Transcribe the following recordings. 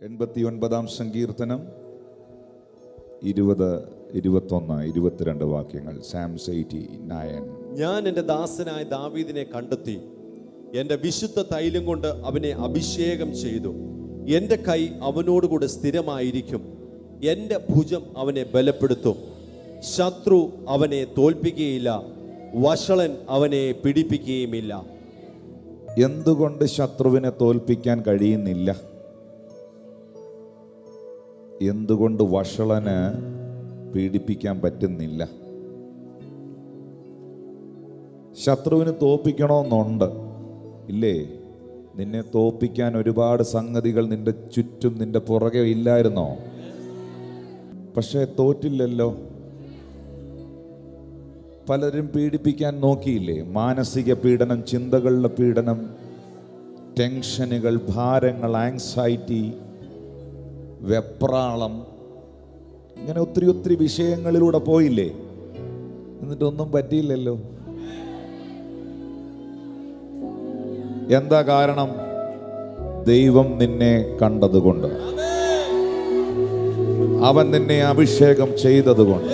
89 സങ്കീർത്തനം 20, 21, 22 വാക്യങ്ങൾ. Psalms 89. ഞാൻ എൻ്റെ ദാസനായ ദാവീദിനെ കണ്ടെത്തി, എൻ്റെ വിശുദ്ധ തൈലം കൊണ്ട് അവനെ അഭിഷേകം ചെയ്തു. എൻ്റെ കൈ അവനോടുകൂടെ സ്ഥിരമായിരിക്കും, എൻ്റെ ഭുജം അവനെ ബലപ്പെടുത്തും. ശത്രു അവനെ തോൽപ്പിക്കുകയില്ല, വഷളൻ അവനെ പിടിപ്പിക്കുകയുമില്ല. എന്തുകൊണ്ട് ശത്രുവിനെ തോൽപ്പിക്കാൻ കഴിയുന്നില്ല? എന്തുകൊണ്ട് വഷളന് പീഡിപ്പിക്കാൻ പറ്റുന്നില്ല? ശത്രുവിന് തോൽപ്പിക്കണമെന്നുണ്ട്, ഇല്ലേ? നിന്നെ തോൽപ്പിക്കാൻ ഒരുപാട് സംഗതികൾ നിന്റെ ചുറ്റും, നിന്റെ പുറകെ ഇല്ലായിരുന്നോ? പക്ഷേ തോറ്റില്ലല്ലോ. പലരും പീഡിപ്പിക്കാൻ നോക്കിയില്ലേ? മാനസിക പീഡനം, ചിന്തകളുടെ പീഡനം, ടെൻഷനുകൾ, ഭാരങ്ങൾ, ആങ്സൈറ്റി, വെപ്രാളം, ഇങ്ങനെ ഒത്തിരി വിഷയങ്ങളിലൂടെ പോയില്ലേ? എന്നിട്ടൊന്നും പറ്റിയില്ലല്ലോ. എന്താ കാരണം? ദൈവം നിന്നെ കണ്ടതുകൊണ്ട്, അവൻ നിന്നെ അഭിഷേകം ചെയ്തതുകൊണ്ട്.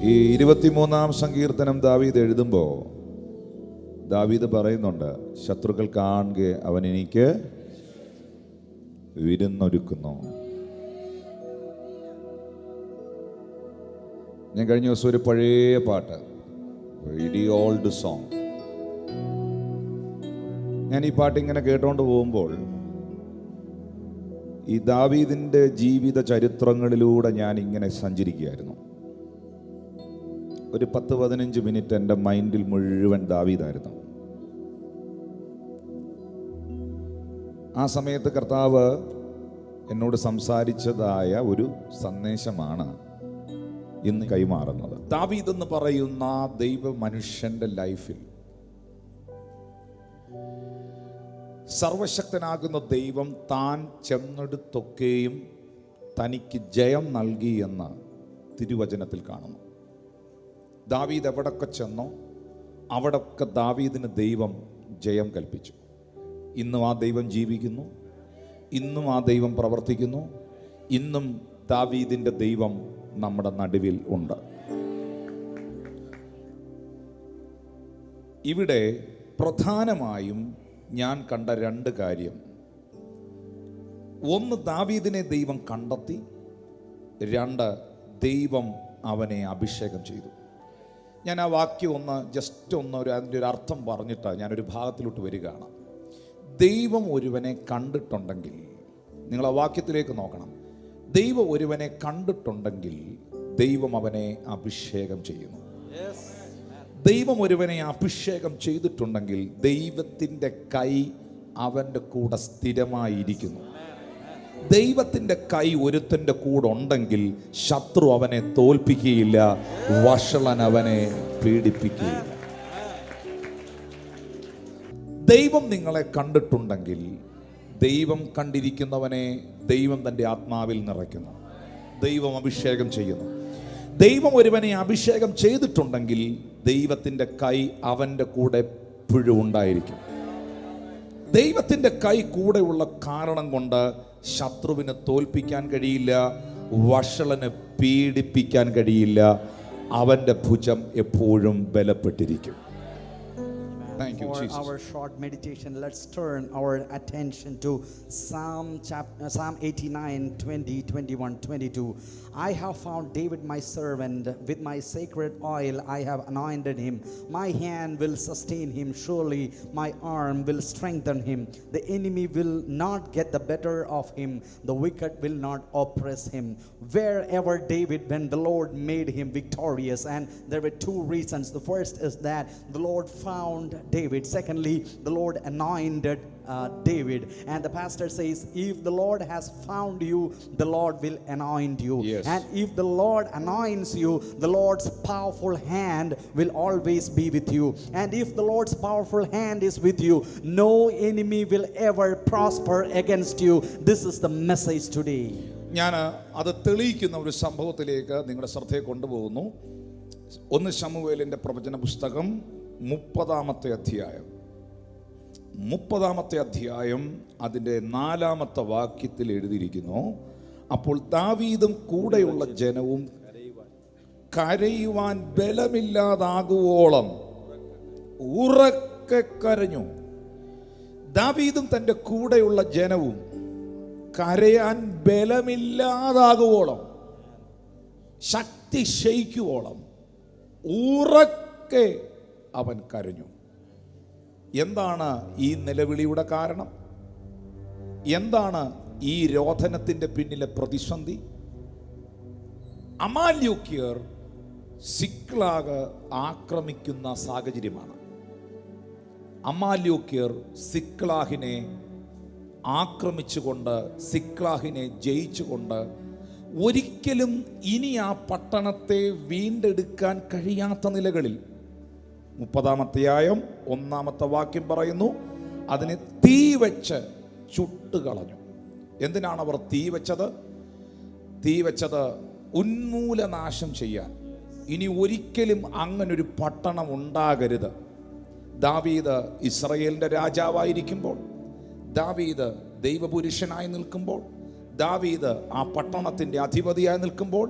ഈ 23 സങ്കീർത്തനം ദാവീദ് എഴുതുമ്പോൾ ദാവീദ് പറയുന്നുണ്ട്, ശത്രുക്കൾ കാണുക അവൻ എനിക്ക് വിരുന്നൊരുക്കുന്നു. ഞാൻ കഴിഞ്ഞ ദിവസം ഒരു പഴയ പാട്ട്, വെരി ഓൾഡ് സോങ്, ഞാൻ ഈ പാട്ട് ഇങ്ങനെ കേട്ടോണ്ട് പോകുമ്പോൾ ഈ ദാവീദിന്റെ ജീവിത ചരിത്രങ്ങളിലൂടെ ഞാൻ ഇങ്ങനെ സഞ്ചരിക്കുകയായിരുന്നു. ഒരു 10-15 മിനിറ്റ് എൻ്റെ മൈൻഡിൽ മുഴുവൻ ദാവീദായിരുന്നു. ആ സമയത്ത് കർത്താവ് എന്നോട് സംസാരിച്ചതായ ഒരു സന്ദേശമാണ് ഇന്ന് കൈമാറുന്നത്. ദാവീദ് എന്ന് പറയുന്ന ദൈവ മനുഷ്യന്റെ ലൈഫിൽ സർവശക്തനാകുന്ന ദൈവം താൻ ചെന്നെടുത്തൊക്കെയും തനിക്ക് ജയം നൽകി എന്ന് തിരുവചനത്തിൽ കാണുന്നു. ദാവീദ് എവിടൊക്കെ ചെന്നോ അവിടൊക്കെ ദാവീദിന് ദൈവം ജയം കൽപ്പിച്ചു. ഇന്നും ആ ദൈവം ജീവിക്കുന്നു, ഇന്നും ആ ദൈവം പ്രവർത്തിക്കുന്നു, ഇന്നും ദാവീദിൻ്റെ ദൈവം നമ്മുടെ നടുവിൽ ഉണ്ട്. ഇവിടെ പ്രധാനമായും ഞാൻ കണ്ട 2 കാര്യം. ഒന്ന്, ദാവീദിനെ ദൈവം കണ്ടെത്തി. 2, ദൈവം അവനെ അഭിഷേകം ചെയ്തു. ഞാൻ ആ വാക്യം അതിൻ്റെ ഒരു അർത്ഥം പറഞ്ഞിട്ട് ഞാനൊരു ഭാഗത്തിലോട്ട് വരികയാണ്. ദൈവം ഒരുവനെ കണ്ടിട്ടുണ്ടെങ്കിൽ, നിങ്ങൾ ആ വാക്യത്തിലേക്ക് നോക്കണം. ദൈവം ഒരുവനെ കണ്ടിട്ടുണ്ടെങ്കിൽ ദൈവം അവനെ അഭിഷേകം ചെയ്യുന്നു. ദൈവം ഒരുവനെ അഭിഷേകം ചെയ്തിട്ടുണ്ടെങ്കിൽ ദൈവത്തിൻ്റെ കൈ അവൻ്റെ കൂടെ സ്ഥിരമായിരിക്കുന്നു. ദൈവത്തിൻ്റെ കൈ ഒരുത്തൻ്റെ കൂടെ ഉണ്ടെങ്കിൽ ശത്രു അവനെ തോൽപ്പിക്കുകയില്ല, വഷളൻ അവനെ പീഡിപ്പിക്കുകയില്ല. ദൈവം നിങ്ങളെ കണ്ടിട്ടുണ്ടെങ്കിൽ, ദൈവം കണ്ടിരിക്കുന്നവനെ ദൈവം തൻ്റെ ആത്മാവിൽ നിറയ്ക്കുന്നു, ദൈവം അഭിഷേകം ചെയ്യുന്നു. ദൈവം ഒരുവനെ അഭിഷേകം ചെയ്തിട്ടുണ്ടെങ്കിൽ ദൈവത്തിൻ്റെ കൈ അവൻ്റെ കൂടെ എപ്പോഴും ഉണ്ടായിരിക്കും. ദൈവത്തിൻ്റെ കൈ കൂടെയുള്ള കാരണം കൊണ്ട് ശത്രുവിനെ തോൽപ്പിക്കാൻ കഴിയില്ല, വഷളനെ പീഡിപ്പിക്കാൻ കഴിയില്ല. അവൻ്റെ ഭുജം എപ്പോഴും ബലപ്പെട്ടിരിക്കും. Thank you, Jesus. For our short meditation, let's turn our attention to Psalm 89, 20, 21, 22. I have found David my servant, with my sacred oil I have anointed him. My hand will sustain him, surely my arm will strengthen him. The enemy will not get the better of him, the wicked will not oppress him. Wherever David went, the Lord made him victorious. And there were 2 reasons. The first is that the Lord found David. Secondly, the Lord anointed David. And the pastor says, if the Lord has found you, the Lord will anoint you. Yes. And if the Lord anoints you, the Lord's powerful hand will always be with you. And if the Lord's powerful hand is with you, no enemy will ever prosper against you. This is the message today. ഞാൻ അത് തെളിയിക്കുന്ന ഒരു സംഭവത്തിലേക്ക് നിങ്ങളുടെ ശ്രദ്ധയെ കൊണ്ടുപോകുന്നു. 1 ശമൂവേലിൻ്റെ പ്രവചന പുസ്തകം 30-ാമത്തെ അധ്യായം. 30-ാമത്തെ അധ്യായം അതിൻ്റെ 4-ാമത്തെ വാക്യത്തിൽ എഴുതിയിരിക്കുന്നു, അപ്പോൾ ദാവീദും കൂടെയുള്ള ജനവും കരയുവാൻ ബലമില്ലാതാകുവോളം ഉറക്കെ കരഞ്ഞു. ദാവീദും തൻ്റെ കൂടെയുള്ള ജനവും കരയാൻ ബലമില്ലാതാകുവോളം, ശക്തി ക്ഷയിക്കുവോളം ഉറക്കെ അവൻ കരഞ്ഞു. എന്താണ് ഈ നിലവിളിയുടെ കാരണം? എന്താണ് ഈ രോദനത്തിൻ്റെ പിന്നിലെ പ്രതിസന്ധി? അമാല്യോക്യർ സിക്ലാഗ് ആക്രമിക്കുന്ന സാഹചര്യമാണ്. അമാല്യോക്യർ സിക്ലാഹിനെ ആക്രമിച്ചുകൊണ്ട്, സിക്ലാഹിനെ ജയിച്ചുകൊണ്ട് ഒരിക്കലും ഇനി ആ പട്ടണത്തെ വീണ്ടെടുക്കാൻ കഴിയാത്ത നിലകളിൽ 30-ാമത്തെ അധ്യായം 1-ാമത്തെ വാക്യം പറയുന്നു, അതിനെ തീ വെച്ച് ചുട്ടുകളഞ്ഞു. എന്തിനാണ് അവർ തീ വെച്ചത്? തീ വെച്ചത് ഉന്മൂലനാശം ചെയ്യാൻ. ഇനി ഒരിക്കലും അങ്ങനൊരു പട്ടണം ഉണ്ടാകരുത്. ദാവീദ് ഇസ്രായേലിൻ്റെ രാജാവായിരിക്കുമ്പോൾ, ദാവീദ് ദൈവപുരുഷനായി നിൽക്കുമ്പോൾ, ദാവീദ് ആ പട്ടണത്തിൻ്റെ അധിപതിയായി നിൽക്കുമ്പോൾ,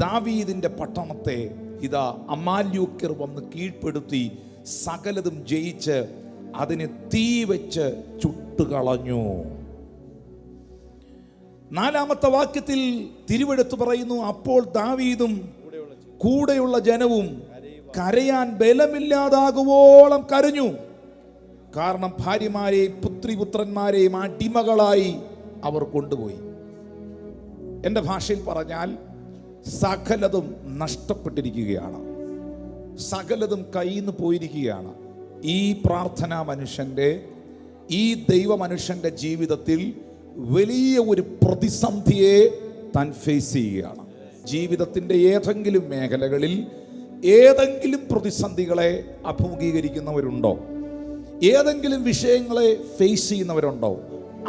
ദാവീദിൻ്റെ പട്ടണത്തെ ഇതാ അമാല്യോക്യർ വന്ന് കീഴ്പ്പെടുത്തി സകലതും ജയിച്ച് അതിനെ തീ വെച്ച് ചുട്ടുകളഞ്ഞു. 4-ാമത്തെ വാക്യത്തിൽ തിരുവെടുത്ത് പറയുന്നു, അപ്പോൾ ദാവീദും കൂടെയുള്ള ജനവും കരയാൻ ബലമില്ലാതാകുവോളം കരഞ്ഞു. കാരണം ഭാര്യമാരെയും പുത്രിപുത്രന്മാരെയും അടിമകളായി അവർ കൊണ്ടുപോയി. എൻ്റെ ഭാഷയിൽ പറഞ്ഞാൽ സകലതും നഷ്ടപ്പെട്ടിരിക്കുകയാണ്, സകലതും കയ്യിൽ നിന്ന് പോയിരിക്കുകയാണ്. ഈ പ്രാർത്ഥനാ മനുഷ്യൻ്റെ, ഈ ദൈവ മനുഷ്യൻ്റെ ജീവിതത്തിൽ വലിയ ഒരു പ്രതിസന്ധിയെ താൻ ഫേസ് ചെയ്യുകയാണ്. ജീവിതത്തിൻ്റെ ഏതെങ്കിലും മേഖലകളിൽ ഏതെങ്കിലും പ്രതിസന്ധികളെ അഭിമുഖീകരിക്കുന്നവരുണ്ടോ? ഏതെങ്കിലും വിഷയങ്ങളെ ഫേസ് ചെയ്യുന്നവരുണ്ടോ?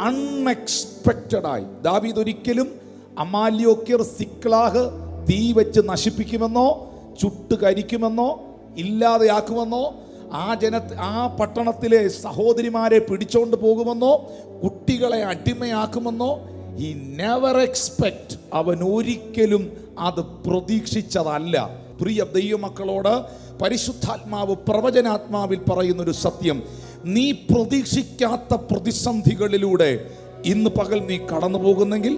അൺഎക്സ്പെക്റ്റഡായി ദാവീദ് ഒരിക്കലും അമാല്യോക്യർ സിക്ലാഗ് തീ വെച്ച് നശിപ്പിക്കുമെന്നോ ചുട്ടുകരിക്കുമെന്നോ ഇല്ലാതെയാക്കുമെന്നോ ആ പട്ടണത്തിലെ സഹോദരിമാരെ പിടിച്ചോണ്ട് പോകുമെന്നോ കുട്ടികളെ അടിമയാക്കുമെന്നോ ഈ നെവർ എക്സ്പെക്ട്. അവൻ ഒരിക്കലും അത് പ്രതീക്ഷിച്ചതല്ല. പ്രിയ ദൈവമക്കളോട് പരിശുദ്ധാത്മാവ് പ്രവചനാത്മാവിൽ പറയുന്നൊരു സത്യം, നീ പ്രതീക്ഷിക്കാത്ത പ്രതിസന്ധികളിലൂടെ ഇന്ന് പകൽ നീ കടന്നു പോകുന്നെങ്കിൽ,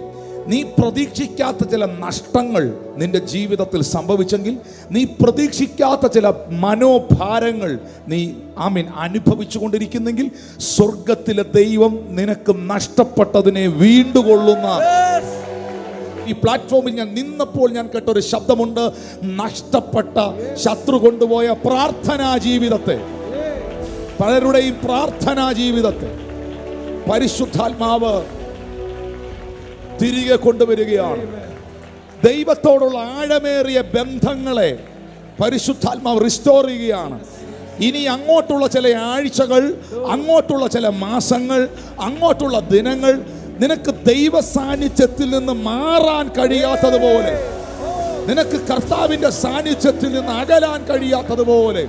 നീ പ്രതീക്ഷിക്കാത്ത ചില നഷ്ടങ്ങൾ നിന്റെ ജീവിതത്തിൽ സംഭവിച്ചെങ്കിൽ, നീ പ്രതീക്ഷിക്കാത്ത ചില മനോഭാരങ്ങൾ നീ അനുഭവിച്ചു കൊണ്ടിരിക്കുന്നെങ്കിൽ, സ്വർഗത്തിലെ ദൈവം നിനക്ക് നഷ്ടപ്പെട്ടതിനെ വീണ്ടുകൊള്ളുന്ന ഈ പ്ലാറ്റ്ഫോമിൽ ഞാൻ നിന്നപ്പോൾ ഞാൻ കേട്ടൊരു ശബ്ദമുണ്ട്, നഷ്ടപ്പെട്ട ശത്രു കൊണ്ടുപോയ പ്രാർത്ഥനാ ജീവിതത്തെ, പലരുടെയും പ്രാർത്ഥനാ ജീവിതത്തെ പരിശുദ്ധാത്മാവ് തിരികെ കൊണ്ടുവരികയാണ്. ദൈവത്തോടുള്ള ആഴമേറിയ ബന്ധങ്ങളെ പരിശുദ്ധാത്മാവ് റിസ്റ്റോർ ചെയ്യുകയാണ്. ഇനി അങ്ങോട്ടുള്ള ചില ആഴ്ചകൾ, അങ്ങോട്ടുള്ള ചില മാസങ്ങൾ, അങ്ങോട്ടുള്ള ദിനങ്ങൾ നിനക്ക് ദൈവ സാന്നിധ്യത്തിൽ നിന്ന് മാറാൻ കഴിയാത്തതുപോലെ, നിനക്ക് കർത്താവിന്റെ സാന്നിധ്യത്തിൽ നിന്ന് അകലാൻ കഴിയാത്തതുപോലെ,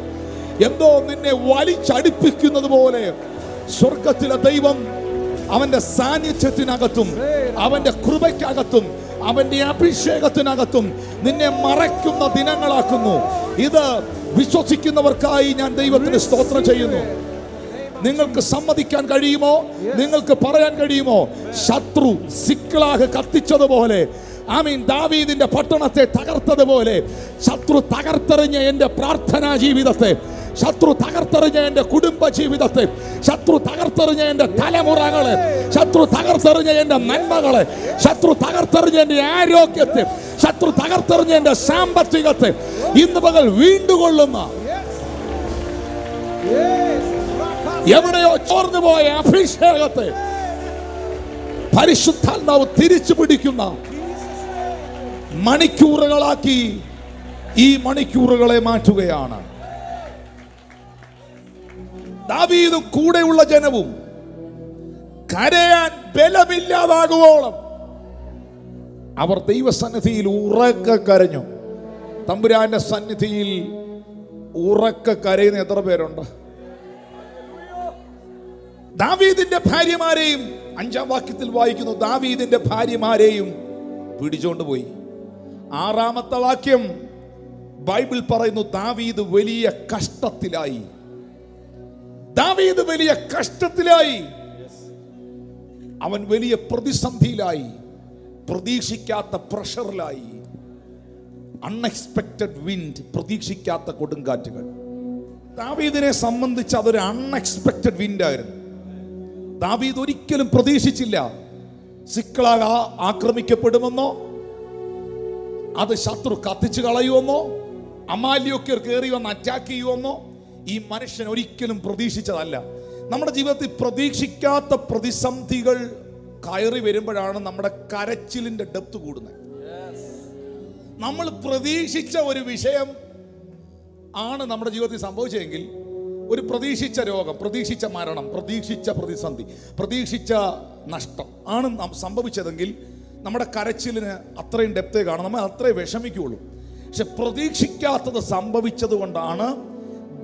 എന്തോ നിന്നെ വലിച്ചടിപ്പിക്കുന്നത് പോലെ സ്വർഗത്തിലെ ദൈവം അവന്റെ സാന്നിധ്യത്തിനകത്തും അവന്റെ കൃപയ്ക്കകത്തും അവന്റെ അഭിഷേകത്തിനകത്തും നിന്നെ മറയ്ക്കുന്ന ദിനങ്ങളാക്കുന്നു. ഇത് വിശ്വസിക്കുന്നവർക്കായി ഞാൻ ദൈവത്തിന് സ്തോത്രം ചെയ്യുന്നു. നിങ്ങൾക്ക് സമ്മതിക്കാൻ കഴിയുമോ? നിങ്ങൾക്ക് പറയാൻ കഴിയുമോ? ശത്രു സിക്ലാഗ് കത്തിച്ചതുപോലെ, ദാവീദിന്റെ പട്ടണത്തെ തകർത്തതുപോലെ, ശത്രു തകർത്തെറിഞ്ഞ എൻ്റെ പ്രാർത്ഥനാ ജീവിതത്തെ, ശത്രു തകർത്തെറിഞ്ഞ എൻ്റെ കുടുംബ ജീവിതത്തെ, ശത്രു തകർത്തെറിഞ്ഞ എൻ്റെ തലമുറകളെ, ശത്രു തകർത്തെറിഞ്ഞ എൻ്റെ നന്മകളെ, ശത്രു തകർത്തെറിഞ്ഞ എൻ്റെ ആരോഗ്യത്തെ, ശത്രു തകർത്തെറിഞ്ഞ എൻ്റെ സാമ്പത്തികത്തെ ഇന്ന് പകൽ വീണ്ടുകൊള്ളുന്ന, എവിടെയോ ചോർന്നു പോയ അഭിഷേകത്തെ പരിശുദ്ധാത്മാവ് തിരിച്ചു പിടിക്കുന്ന മണിക്കൂറുകളാക്കി ഈ മണിക്കൂറുകളെ മാറ്റുകയാണ്. ദാവീദും കൂടെയുള്ള ജനവും കരയാൻ ബലമില്ലാതാകുവോളം അവർ ദൈവസന്നിധിയിൽ ഉറക്കെ കരഞ്ഞു. തമ്പുരാന്റെ സന്നിധിയിൽ ഉറക്കെ കരയുന്ന എത്ര പേരുണ്ട്? ദാവീദിന്റെ ഭാര്യമാരെയും 5-ാം വാക്യത്തിൽ വായിക്കുന്നു, ദാവീദിന്റെ ഭാര്യമാരെയും പിടിച്ചോണ്ട് പോയി. 6-ാമത്തെ വാക്യം ബൈബിൾ പറയുന്നു, ദാവീദ് വലിയ കഷ്ടത്തിലായി. ദാവീദ് വലിയ കഷ്ടത്തിലായി, അവൻ വലിയ പ്രതിസന്ധിയിലായി, പ്രതീക്ഷിക്കാത്ത പ്രഷറിലായി. അൺഎക്സ്പെക്റ്റഡ് വിൻഡ്, പ്രതീക്ഷിക്കാത്ത കൊടുങ്കാറ്റുകൾ. ദാവീദിനെ സംബന്ധിച്ച് അതൊരു അൺഎക്സ്പെക്റ്റഡ് വിൻഡായിരുന്നു. ദാവീദ് ഒരിക്കലും പ്രതീക്ഷിച്ചില്ല സിക്ലാഗ് ആക്രമിക്കപ്പെടുമെന്നോ, അത് ശത്രു കത്തിച്ചു കളയുമെന്നോ, അമാല്യോക്യർ കയറി വന്ന് അറ്റാക്ക് ചെയ്യുമെന്നോ ഈ മനുഷ്യൻ ഒരിക്കലും പ്രതീക്ഷിച്ചതല്ല. നമ്മുടെ ജീവിതത്തിൽ പ്രതീക്ഷിക്കാത്ത പ്രതിസന്ധികൾ കയറി വരുമ്പോഴാണ് നമ്മുടെ കരച്ചിലിന്റെ ഡെപ്ത് കൂടുന്നത്. നമ്മൾ പ്രതീക്ഷിച്ച ഒരു വിഷയം ആണ് നമ്മുടെ ജീവിതത്തിൽ സംഭവിച്ചതെങ്കിൽ, ഒരു പ്രതീക്ഷിച്ച രോഗം, പ്രതീക്ഷിച്ച മരണം, പ്രതീക്ഷിച്ച പ്രതിസന്ധി, പ്രതീക്ഷിച്ച നഷ്ടം ആണ് സംഭവിച്ചതെങ്കിൽ നമ്മുടെ കരച്ചിലിന് അത്രയും ഡെപ്തേ കാണും, നമ്മൾ അത്രയും വിഷമിക്കുകയുള്ളൂ. പക്ഷെ പ്രതീക്ഷിക്കാത്തത് സംഭവിച്ചത് കൊണ്ടാണ്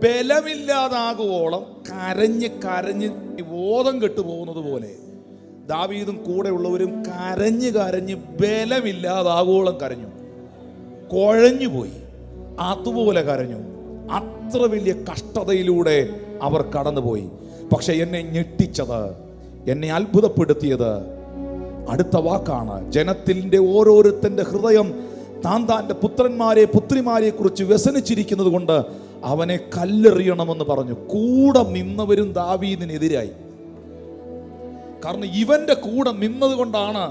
ബലമില്ലാതാകുവോളം കരഞ്ഞ് കരഞ്ഞ് ബോധം കെട്ടു പോകുന്നത് പോലെ ദാവീദും കൂടെയുള്ളവരും കരഞ്ഞ് കരഞ്ഞ് ബലമില്ലാതാകുവോളം കരഞ്ഞു, കുഴഞ്ഞുപോയി, അതുപോലെ കരഞ്ഞു. അത്ര വലിയ കഷ്ടതയിലൂടെ അവർ കടന്നുപോയി. പക്ഷെ എന്നെ ഞെട്ടിച്ചത്, എന്നെ അത്ഭുതപ്പെടുത്തിയത് അടുത്ത വാക്കാണ്. ജനത്തിന്റെ ഓരോരുത്തന്റെ ഹൃദയം താന്താന്റെ പുത്രന്മാരെ പുത്രിമാരെ കുറിച്ച് വ്യസനിച്ചിരിക്കുന്നത് കൊണ്ട് അവനെ കല്ലെറിയണമെന്ന് പറഞ്ഞു. കൂടെ നിന്നവരും ദാവീദിനെതിരായി. കാരണം ഇവന്റെ കൂടെ നിന്നത് കൊണ്ടാണ്,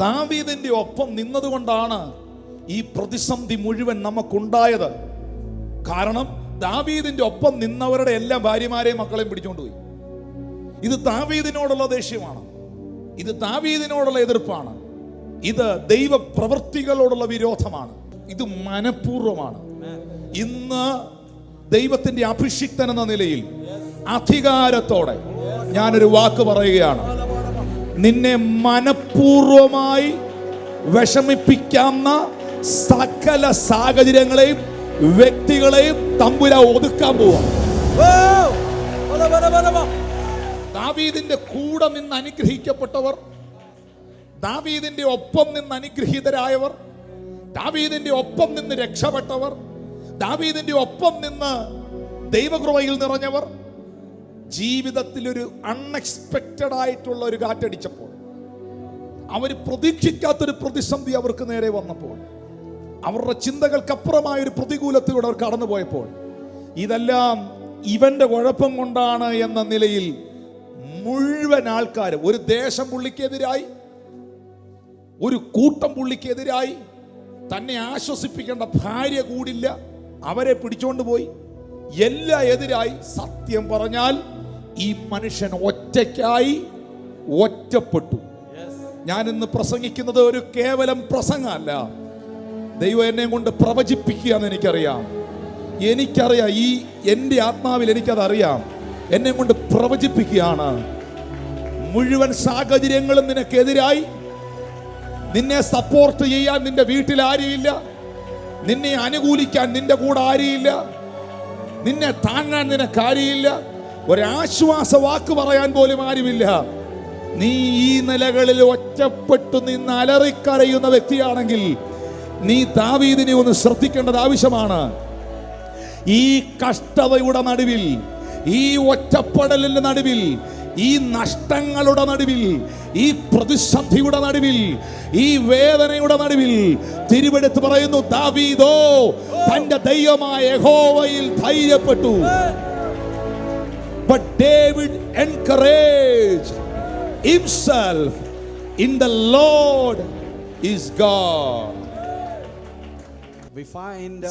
ദാവീദിന്റെ ഒപ്പം നിന്നത് കൊണ്ടാണ് ഈ പ്രതിസന്ധി മുഴുവൻ നമുക്കുണ്ടായത്. കാരണം ദാവീദിന്റെ ഒപ്പം നിന്നവരുടെ എല്ലാ ഭാര്യമാരെയും മക്കളെയും പിടിച്ചുകൊണ്ടുപോയി. ഇത് ദാവീദിനോടുള്ള ദേഷ്യമാണ്, ഇത് ദാവീദിനോടുള്ള എതിർപ്പാണ്, ഇത് ദൈവ പ്രവൃത്തികളോടുള്ള വിരോധമാണ്, ഇത് മനഃപൂർവ്വമാണ്. ഇന്ന് ദൈവത്തിന്റെ അഭിഷിക്തൻ എന്ന നിലയിൽ അധികാരത്തോടെ ഞാനൊരു വാക്ക് പറയുകയാണ്. നിന്നെ മനഃപൂർവ്വമായി വിഷമിപ്പിക്കാവുന്ന സകല സാഹചര്യങ്ങളെയും വ്യക്തികളെയും തമ്പുരാ ഒതുക്കാൻ പോവാ. ദാവീദിന്റെ കൂടെ നിന്ന് അനുഗ്രഹിക്കപ്പെട്ടവർ, ദാവീദിന്റെ ഒപ്പം നിന്ന് അനുഗ്രഹീതരായവർ, ദാവീദിന്റെ ഒപ്പം നിന്ന് രക്ഷപ്പെട്ടവർ, ദാവീദിന്റെ ഒപ്പം നിന്ന് ദൈവകൃപയിൽ നിറഞ്ഞവർ, ജീവിതത്തിൽ ഒരു അൺഎക്സ്പെക്റ്റഡ് ആയിട്ടുള്ള ഒരു കാറ്റടിച്ചപ്പോൾ, അവർ പ്രതീക്ഷിക്കാത്തൊരു പ്രതിസന്ധി അവർക്ക് നേരെ വന്നപ്പോൾ, അവരുടെ ചിന്തകൾക്കപ്പുറമായ ഒരു പ്രതികൂലത്തിലൂടെ അവർ കടന്നുപോയപ്പോൾ, ഇതെല്ലാം ഇവന്റെ കുഴപ്പം കൊണ്ടാണ് എന്ന നിലയിൽ മുഴുവൻ ആൾക്കാരും, ഒരു ദേശം പുള്ളിക്കെതിരായി, ഒരു കൂട്ടം പുള്ളിക്കെതിരായി, തന്നെ ആശ്വസിപ്പിക്കേണ്ട ഭാര്യ കൂടില്ല, അവരെ പിടിച്ചോണ്ട് പോയി, എല്ലാം എതിരായി. സത്യം പറഞ്ഞാൽ ഈ മനുഷ്യൻ ഒറ്റയ്ക്കായി, ഒറ്റപ്പെട്ടു. ഞാൻ ഇന്ന് പ്രസംഗിക്കുന്നത് ഒരു കേവലം പ്രസംഗമല്ല, ദൈവം എന്നെ കൊണ്ട് പ്രവചിപ്പിക്കുകയെന്ന് എനിക്കറിയാം. ഈ എൻ്റെ ആത്മാവിൽ എനിക്കതറിയാം. എന്നെ കൊണ്ട് പ്രവചിപ്പിക്കുകയാണ്. മുഴുവൻ സാഹചര്യങ്ങളും നിനക്കെതിരായി, നിന്നെ സപ്പോർട്ട് ചെയ്യാൻ നിന്റെ വീട്ടിൽ ആരുമില്ല, നിന്നെ അനുകൂലിക്കാൻ നിന്റെ കൂടെ ആരുമില്ല, നിന്നെ താങ്ങാൻ നിനക്ക് ആരുമില്ല, ഒരാശ്വാസ വാക്ക് പറയാൻ പോലും ആരുമില്ല. നീ ഈ നിലകളിൽ ഒറ്റപ്പെട്ടു നിന്ന് അലറിക്കരയുന്ന വ്യക്തിയാണെങ്കിൽ നീ ദാവീദിനെ ഒന്ന് ശ്രദ്ധിക്കേണ്ടത് ആവശ്യമാണ്. ഈ കഷ്ടതയുടെ നടുവിൽ, ഈ ഒറ്റപ്പെടലിന്റെ നടുവിൽ, ഈ നഷ്ടങ്ങളുടെ നടുവിൽ, ഈ പ്രതിസന്ധിയുടെ നടുവിൽ, ഈ വേദനയുടെ നടുവിൽ തിരുവെടുത്ത് പറയുന്നു, ദാവീദോ തന്റെ ദൈവമായ യഹോവയിൽ ധൈര്യപ്പെട്ടു. But David encouraged himself in the Lord is God. We find a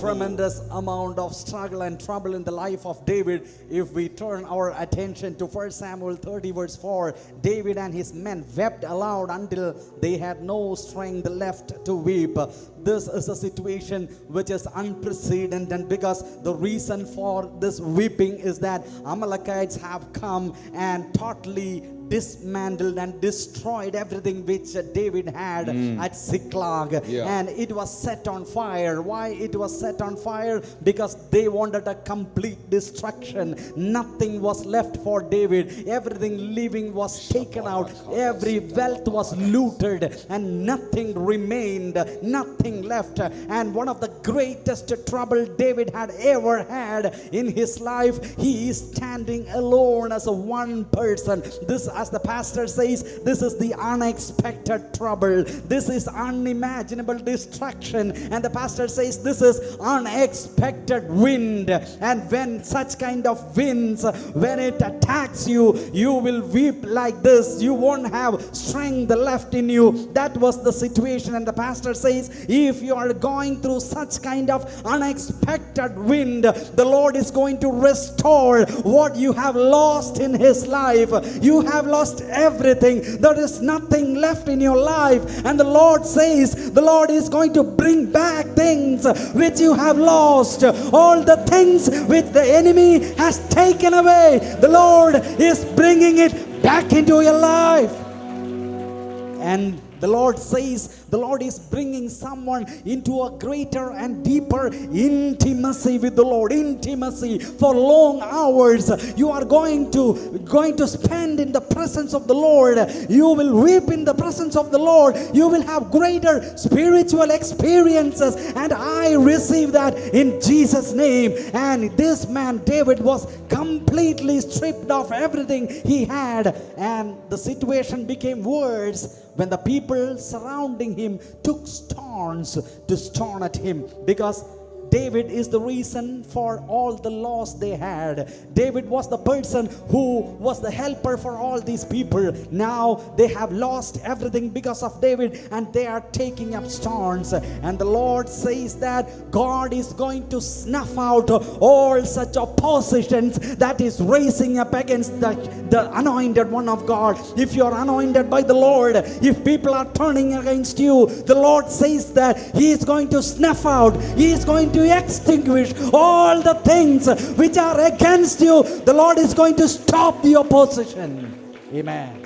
tremendous amount of struggle and trouble in the life of David if we turn our attention to 1 Samuel 30 verse 4. David and his men wept aloud until they had no strength left to weep. this is a situation which is unprecedented, because the reason for this weeping is that Amalekites have come and totally dismantled and destroyed everything which David had at Ziklag. Yeah. And it was set on fire. Why it was set on fire? Because they wanted a complete destruction. Nothing was left for David. Everything living was taken out. Every wealth was looted, and nothing remained, nothing left. And one of the greatest trouble David had ever had in his life, he is standing alone as a one person. This, as the pastor says, this is the unexpected trouble. This is unimaginable destruction. And the pastor says this is unexpected wind. And when such kind of winds, when it attacks you, you will weep like this. You won't have strength left in you. That was the situation. And the pastor says, if you are going through such kind of unexpected wind, the Lord is going to restore what you have lost in his life. You have lost everything. There is nothing left in your life. And the Lord says, the Lord is going to bring back things which you have lost. All the things which the enemy has taken away, the Lord is bringing it back into your life. And the Lord says, the Lord is bringing someone into a greater and deeper intimacy with the Lord. Intimacy for long hours. You are going to spend in the presence of the Lord. You will weep in the presence of the Lord. You will have greater spiritual experiences. And I receive that in Jesus' name. And this man David was completely stripped of everything he had. And the situation became worse when the people surrounding him took stones to stone at him, because David is the reason for all the loss they had. David was the person who was the helper for all these people. Now they have lost everything because of David, and they are taking up stones. And the Lord says that God is going to snuff out all such oppositions that is raising up against the anointed one of God. If you are anointed by the Lord, if people are turning against you, the Lord says that He is going to snuff out, He is going to extinguish all the things which are against you. The Lord is going to stop the opposition. Amen.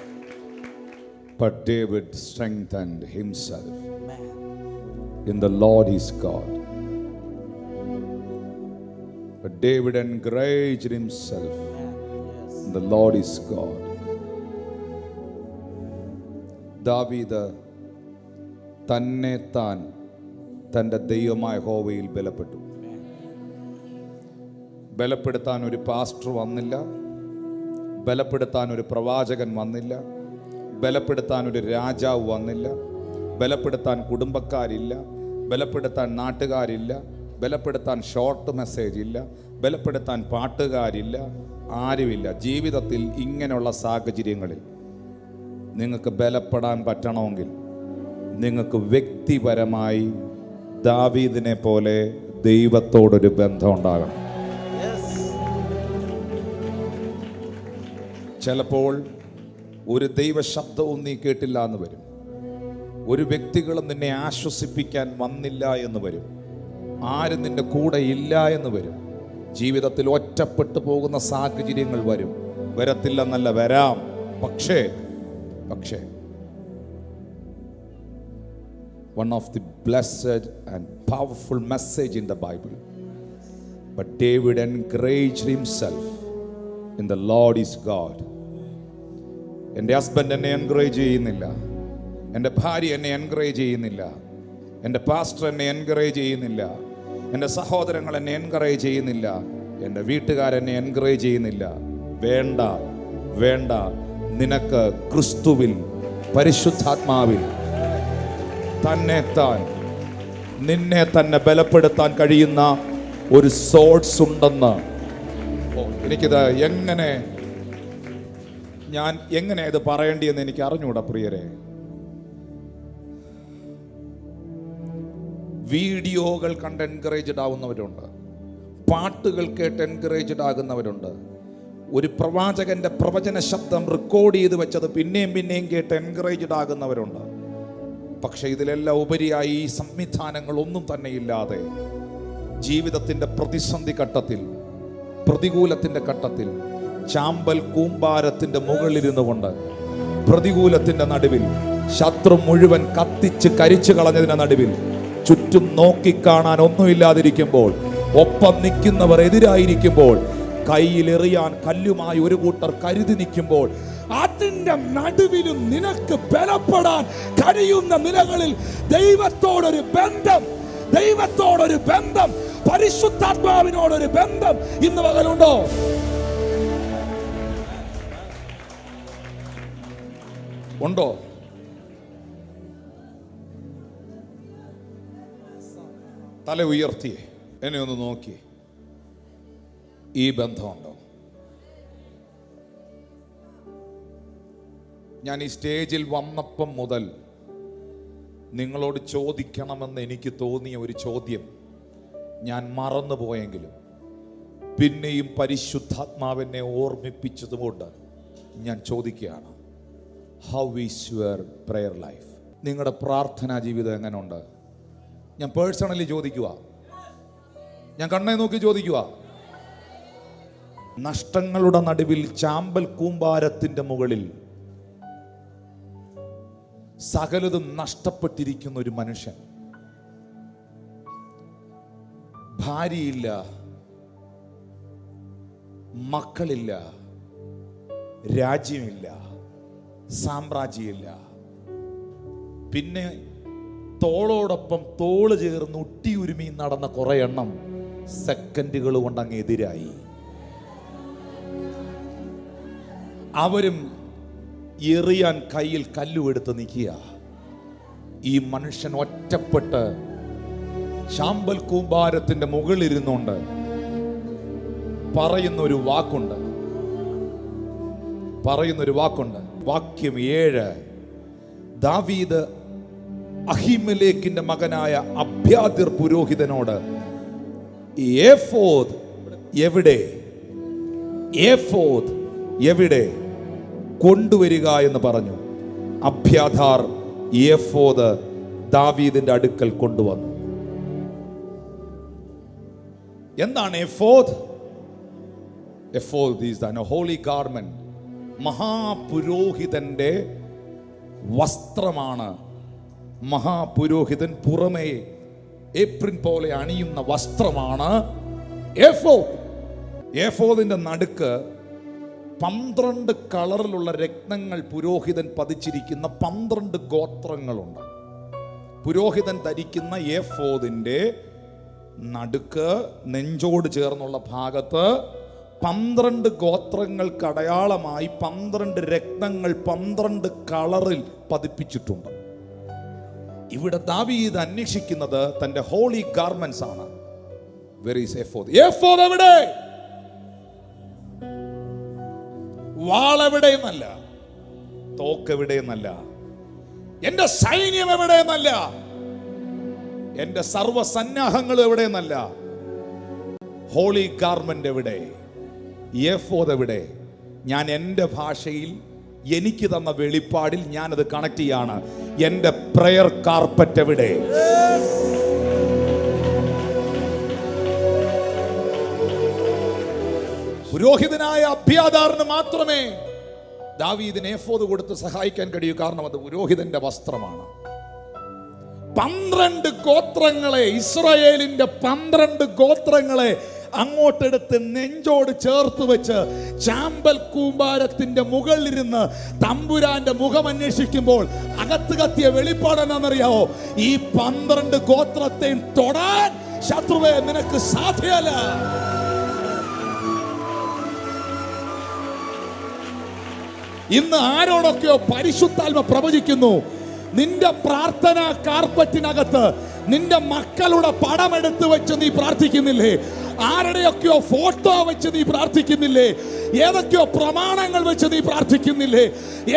But David strengthened himself Amen. in the Lord his God. But David encouraged himself Yes. in the Lord his God. ദാവീദ് തന്നെത്താൻ തൻ്റെ ദൈവമായ യഹോവയിൽ ബലപ്പെട്ടു. ബലപ്പെടുത്താൻ ഒരു pastor വന്നില്ല, ബലപ്പെടുത്താൻ ഒരു പ്രവാചകൻ വന്നില്ല, ബലപ്പെടുത്താൻ ഒരു രാജാവ് വന്നില്ല, ബലപ്പെടുത്താൻ കുടുംബക്കാരില്ല, ബലപ്പെടുത്താൻ നാട്ടുകാരില്ല, ബലപ്പെടുത്താൻ ഷോർട്ട് മെസ്സേജ് ഇല്ല, ബലപ്പെടുത്താൻ പാട്ടുകാരില്ല, ആരുമില്ല. ജീവിതത്തിൽ ഇങ്ങനെയുള്ള സാഹചര്യങ്ങളിൽ നിങ്ങൾക്ക് ബലപ്പെടാൻ പറ്റണമെങ്കിൽ നിങ്ങൾക്ക് വ്യക്തിപരമായി ദാവീദിനെ പോലെ ദൈവത്തോടൊരു ബന്ധം ഉണ്ടാകണം. ചിലപ്പോൾ ഒരു ദൈവശബ്ദവും നീ കേട്ടില്ല എന്ന് വരും. ഒരു വ്യക്തികളും നിന്നെ ആശ്വസിപ്പിക്കാൻ വന്നില്ല എന്ന് വരും. ആരും നിന്റെ കൂടെ ഇല്ല എന്ന് വരും. ജീവിതത്തിൽ ഒറ്റപ്പെട്ടു പോകുന്ന സാഹചര്യങ്ങൾ വരും. വരത്തില്ലെന്നല്ല, വരാം. പക്ഷേ one of the blessed and powerful message in the Bible. But David encouraged himself in the Lord is God. എൻ്റെ ഹസ്ബൻഡ് എന്നെ എൻകറേജ് ചെയ്യുന്നില്ല, എൻ്റെ ഭാര്യ എന്നെ എൻകറേജ് ചെയ്യുന്നില്ല, എൻ്റെ പാസ്റ്റർ എന്നെ എൻകറേജ് ചെയ്യുന്നില്ല, എൻ്റെ സഹോദരങ്ങൾ എന്നെ എൻകറേജ് ചെയ്യുന്നില്ല, എൻ്റെ വീട്ടുകാരെന്നെ എൻകറേജ് ചെയ്യുന്നില്ല. വേണ്ട വേണ്ട, നിനക്ക് ക്രിസ്തുവിൽ പരിശുദ്ധാത്മാവിൽ തന്നെത്താൻ നിന്നെ തന്നെ ബലപ്പെടുത്താൻ കഴിയുന്ന ഒരു സോഴ്സ് ഉണ്ടെന്ന്. എനിക്കിത് ഞാൻ എങ്ങനെ ഇത് പറയേണ്ടിയെന്ന് എനിക്ക് അറിഞ്ഞൂടാ പ്രിയരെ. വീഡിയോകൾ കണ്ട് എൻകറേജ്ഡ് ആവുന്നവരുണ്ട്, പാട്ടുകൾ കേട്ട് എൻകറേജ്ഡ് ആകുന്നവരുണ്ട്, ഒരു പ്രവാചകന്റെ പ്രവചന ശബ്ദം റെക്കോർഡ് ചെയ്ത് വെച്ചത് പിന്നെയും കേട്ട് എൻകറേജ്ഡ് ആകുന്നവരുണ്ട്. പക്ഷെ ഇതിലെല്ലാം ഉപരിയായി ഈ സംവിധാനങ്ങളൊന്നും തന്നെ ഇല്ലാതെ ജീവിതത്തിൻ്റെ പ്രതിസന്ധി ഘട്ടത്തിൽ, പ്രതികൂലത്തിൻ്റെ ഘട്ടത്തിൽ ചാമ്പൽ കൂമ്പാരത്തിൻ്റെ മുകളിലിരുന്നു കൊണ്ട് പ്രതികൂലത്തിൻ്റെ നടുവിൽ, ശത്രു മുഴുവൻ കത്തിച്ച് കരിച്ചു കളഞ്ഞതിൻ്റെ നടുവിൽ, ചുറ്റും നോക്കിക്കാണാൻ ഒന്നുമില്ലാതിരിക്കുമ്പോൾ, ഒപ്പം നിൽക്കുന്നവർ എതിരായിരിക്കുമ്പോൾ, കയ്യിലെറിയാൻ കല്ലുമായി ഒരു കൂട്ടർ കരുതി നിൽക്കുമ്പോൾ, അതിന്റെ നടുവിലും നിനക്ക് ബലപ്പെടാൻ കഴിയുന്ന നിലകളിൽ ദൈവത്തോടൊരു ബന്ധം, ദൈവത്തോടൊരു ബന്ധം, പരിശുദ്ധാത്മാവിനോടൊരു ബന്ധം ഇന്ന് പകലുണ്ടോ? ഉണ്ടോ? തല ഉയർത്തിയേ എന്നെ ഒന്ന് നോക്കി. ഈ ബന്ധമുണ്ടോ? ഞാൻ ഈ സ്റ്റേജിൽ വന്നപ്പം മുതൽ നിങ്ങളോട് ചോദിക്കണമെന്ന് എനിക്ക് തോന്നിയ ഒരു ചോദ്യം ഞാൻ മറന്നുപോയെങ്കിലും പിന്നെയും പരിശുദ്ധാത്മാവിനെ ഓർമ്മിപ്പിച്ചതുകൊണ്ട് ഞാൻ ചോദിക്കുകയാണ്. How is your prayer life? നിങ്ങളുടെ പ്രാർത്ഥനാ ജീവിതം എങ്ങനെയുണ്ട്? ഞാൻ പേഴ്സണലി ചോദിക്കുക, ഞാൻ കണ്ണെ നോക്കി ചോദിക്കുക. നഷ്ടങ്ങളുടെ നടുവിൽ ചാമ്പൽ കൂമ്പാരത്തിന്റെ മുകളിൽ സകലതും നഷ്ടപ്പെട്ടിരിക്കുന്ന ഒരു മനുഷ്യൻ, ഭാര്യയില്ല, മക്കളില്ല, രാജ്യമില്ല, സാമ്രാജ്യമില്ല, പിന്നെ തോളോടൊപ്പം തോള് ചേർന്ന് ഒട്ടിയുരുമി നടന്ന കുറെ എണ്ണം സെക്കൻഡുകൾ കൊണ്ട് അങ്ങ് എതിരായി. അവരും എറിയാൻ കയ്യിൽ കല്ലുമെടുത്ത് നിൽക്കുക. ഈ മനുഷ്യൻ ഒറ്റപ്പെട്ട് ചാമ്പൽ കൂമ്പാരത്തിന്റെ മുകളിലിരുന്നുകൊണ്ട് പറയുന്നൊരു വാക്കുണ്ട്. വാക്യം 7. ദാവീദ് അഹിമേലെക്കിന്റെ മകനായ അബ്യാഥിർ പുരോഹിതനോട് ഏഫോദ് എവിടെ, ഏഫോദ് എവിടെ കൊണ്ടുവരിക എന്ന് പറഞ്ഞു. അബ്യാഥാർ ഏഫോദ് ദാവീദിന്റെ അടുക്കൽ കൊണ്ടുവന്നു. എന്താണ് എഫോദ്? എഫോദ് ഈസ് ദ ഹോളി ഗാർമെന്റ്. മഹാപുരോഹിതന്റെ വസ്ത്രമാണ്. മഹാപുരോഹിതൻ പുറമേ ഏപ്രിൻ പോലെ അണിയുന്ന വസ്ത്രമാണ് എഫോദ്. എഫോദിന്റെ നടുക്ക് 12 കളറിലുള്ള രത്നങ്ങൾ പുരോഹിതൻ പതിച്ചിരിക്കുന്ന 12 ഗോത്രങ്ങളുണ്ട്. പുരോഹിതൻ ധരിക്കുന്ന എഫോദിന്റെ നടുക്ക് നെഞ്ചോട് ചേർന്നുള്ള ഭാഗത്ത് 12 ഗോത്രങ്ങൾക്ക് അടയാളമായി 12 രത്നങ്ങൾ 12 കളറിൽ പതിപ്പിച്ചിട്ടുണ്ട്. ഇവിടെ ദാവീദ് അന്വേഷിക്കുന്നത് തന്റെ ഹോളി ഗാർമെന്റ്സ് ആണ്. Where is എഫോദ്? എഫോദ് എവിടെ? വാളെവിടെയെന്നല്ല, തോക്കെവിടെയെന്നല്ല, എന്റെ സൈന്യം എവിടെയെന്നല്ല, എന്റെ സർവസന്നാഹങ്ങൾ എവിടെയെന്നല്ല, ഹോളി ഗാർമെന്റ് എവിടെ? എഫോദ് എവിടെ? ഞാൻ എൻ്റെ ഭാഷയിൽ എനിക്ക് തന്ന വെളിപ്പാടിൽ ഞാനത് കണക്ട് ചെയ്യാണ്. എൻ്റെ പ്രയർ കാർപ്പറ്റ് എവിടെ? പുരോഹിതനായ അബ്യാഥാറിന് മാത്രമേ ദാവീദിന് എഫോദ് കൊടുത്ത് സഹായിക്കാൻ കഴിയൂ. കാരണം അത് പുരോഹിതന്റെ വസ്ത്രമാണ്. 12 ഗോത്രങ്ങളെ, ഇസ്രായേലിന്റെ 12 ഗോത്രങ്ങളെ അങ്ങോട്ടെടുത്ത് നെഞ്ചോട് ചേർത്ത് വെച്ച് ചാമ്പൽ കൂമ്പാരത്തിന്റെ മുകളിലിരുന്ന് തമ്പുരാന്റെ മുഖം അന്വേഷിക്കുമ്പോൾ അകത്ത് കത്തിയ വെളിപ്പാട് എന്നാണെന്നറിയാവോ? ഈ 12 ഗോത്രത്തെയും തൊടാൻ ശത്രുവേ നിനക്ക് സാധ്യമല്ല. ഇന്ന് ആരോടൊക്കെയോ പരിശുദ്ധാത്മ പ്രവചിക്കുന്നു. നിന്റെ പ്രാർത്ഥന കാർപ്പറ്റിനകത്ത് നിന്റെ മക്കളുടെ പടം എടുത്ത് വെച്ച് നീ പ്രാർത്ഥിക്കുന്നില്ലേ? ആരുടെയൊക്കെയോ ഫോട്ടോ വെച്ച് നീ പ്രാർത്ഥിക്കുന്നില്ലേ? ഏതൊക്കെയോ പ്രമാണങ്ങൾ വെച്ച് നീ പ്രാർത്ഥിക്കുന്നില്ലേ?